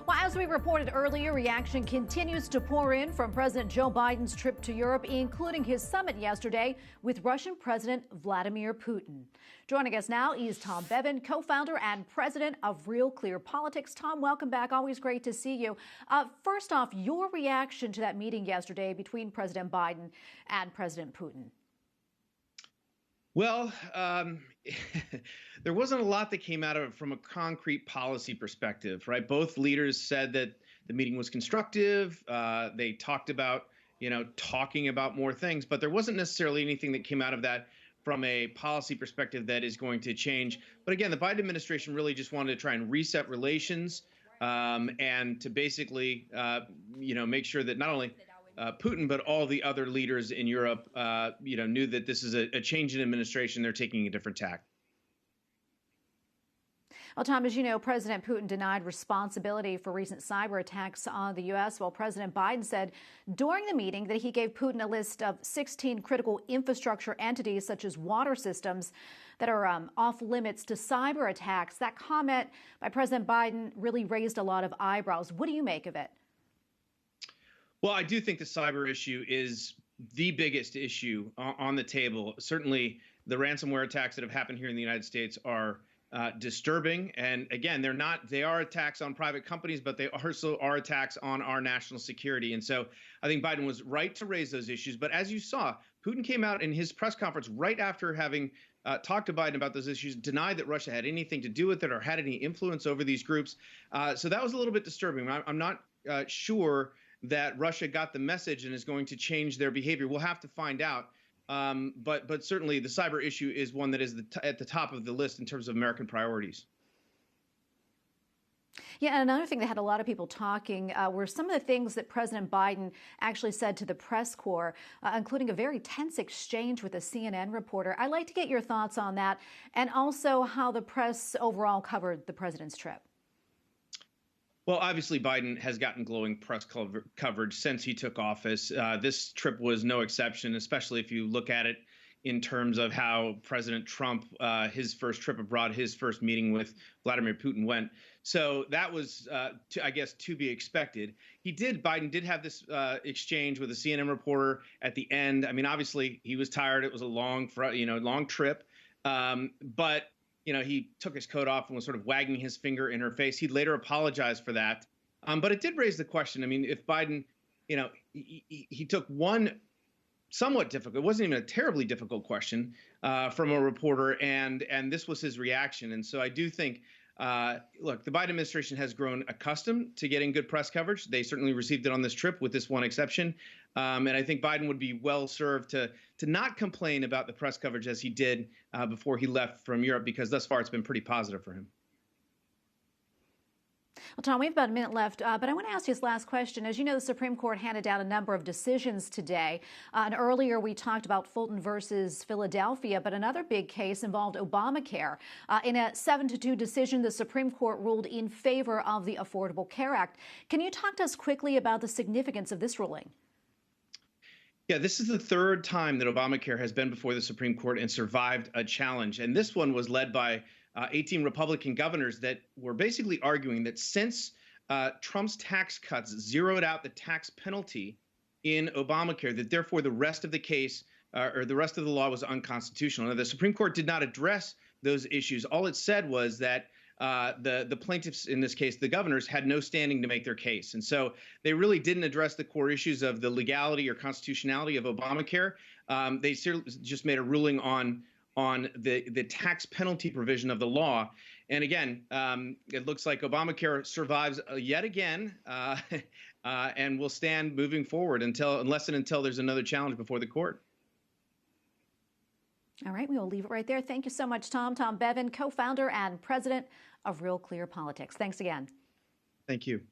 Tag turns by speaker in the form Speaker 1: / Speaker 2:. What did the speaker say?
Speaker 1: Well, as we reported earlier, reaction continues to pour in from President Joe Biden's trip to Europe, including his summit yesterday with Russian President Vladimir Putin. Joining us now is Tom Bevan, co-founder and president of Real Clear Politics. Tom, welcome back. Always great to see you. First off, your reaction to that meeting yesterday between President Biden and President Putin.
Speaker 2: Well, there wasn't a lot that came out of it from a concrete policy perspective, right? Both leaders said that the meeting was constructive. They talked about, talking about more things, but there wasn't necessarily anything that came out of that from a policy perspective that is going to change. But again, the Biden administration really just wanted to try and reset relations and to basically, make sure that not only Putin, but all the other leaders in Europe, knew that this is a change in administration. They're taking a different tack.
Speaker 1: Well, Tom, as you know, President Putin denied responsibility for recent cyber attacks on the U.S., while President Biden said during the meeting that he gave Putin a list of 16 critical infrastructure entities, such as water systems, that are off limits to cyber attacks. That comment by President Biden really raised a lot of eyebrows. What do you make of it?
Speaker 2: Well, I do think the cyber they is the biggest issue on the table. Certainly, the ransomware attacks that have happened here in the United States are disturbing. And again, they are attacks on private companies, but they also are attacks on our national security. And so I think Biden was right to raise those issues. But as you saw, Putin came out in his press conference right after having talked to Biden about those issues, denied that Russia had anything to do with it or had any influence over these groups. So that was a little bit disturbing. I'm not sure that Russia got the message and is going to change their behavior. We'll have to find out. But certainly the cyber issue is one that is at the top of the list in terms of American priorities.
Speaker 1: Yeah, and another thing that had a lot of people talking were some of the things that President Biden actually said to the press corps, including a very tense exchange with a CNN reporter. I'd like to get your thoughts on that and also how the press overall covered the president's trip.
Speaker 2: Well, obviously, Biden has gotten glowing press coverage since he took office. This trip was no exception, especially if you look at it in terms of how President Trump, his first trip abroad, his first meeting with Vladimir Putin went. So that was, I guess, to be expected. Biden did have this exchange with a CNN reporter at the end. I mean, obviously, he was tired. It was a long trip. But he took his coat off and was sort of wagging his finger in her face. He later apologized for that. But it did raise the question. I mean, if Biden, he took one somewhat difficult, it wasn't even a terribly difficult question from a reporter, and this was his reaction. And so I do think, look, the Biden administration has grown accustomed to getting good press coverage. They certainly received it on this trip with this one exception. And I think Biden would be well served to not complain about the press coverage as he did before he left from Europe, because thus far it's been pretty positive for him.
Speaker 1: Well, Tom, we have about a minute left, but I want to ask you this last question. As you know, the Supreme Court handed down a number of decisions today. And earlier we talked about Fulton versus Philadelphia, but another big case involved Obamacare. In a 7-2 decision, the Supreme Court ruled in favor of the Affordable Care Act. Can you talk to us quickly about the significance of this ruling?
Speaker 2: Yeah, this is the third time that Obamacare has been before the Supreme Court and survived a challenge. And this one was led by 18 Republican governors that were basically arguing that since Trump's tax cuts zeroed out the tax penalty in Obamacare, that therefore the rest of the case or the rest of the law was unconstitutional. Now, the Supreme Court did not address those issues. All it said was that the plaintiffs, in this case, the governors, had no standing to make their case. And so they really didn't address the core issues of the legality or constitutionality of Obamacare. They just made a ruling on the tax penalty provision of the law. And again, it looks like Obamacare survives yet again and will stand moving forward unless and until there's another challenge before the court.
Speaker 1: All right, we will leave it right there. Thank you so much, Tom. Tom Bevan, co-founder and president of Real Clear Politics. Thanks again.
Speaker 2: Thank you.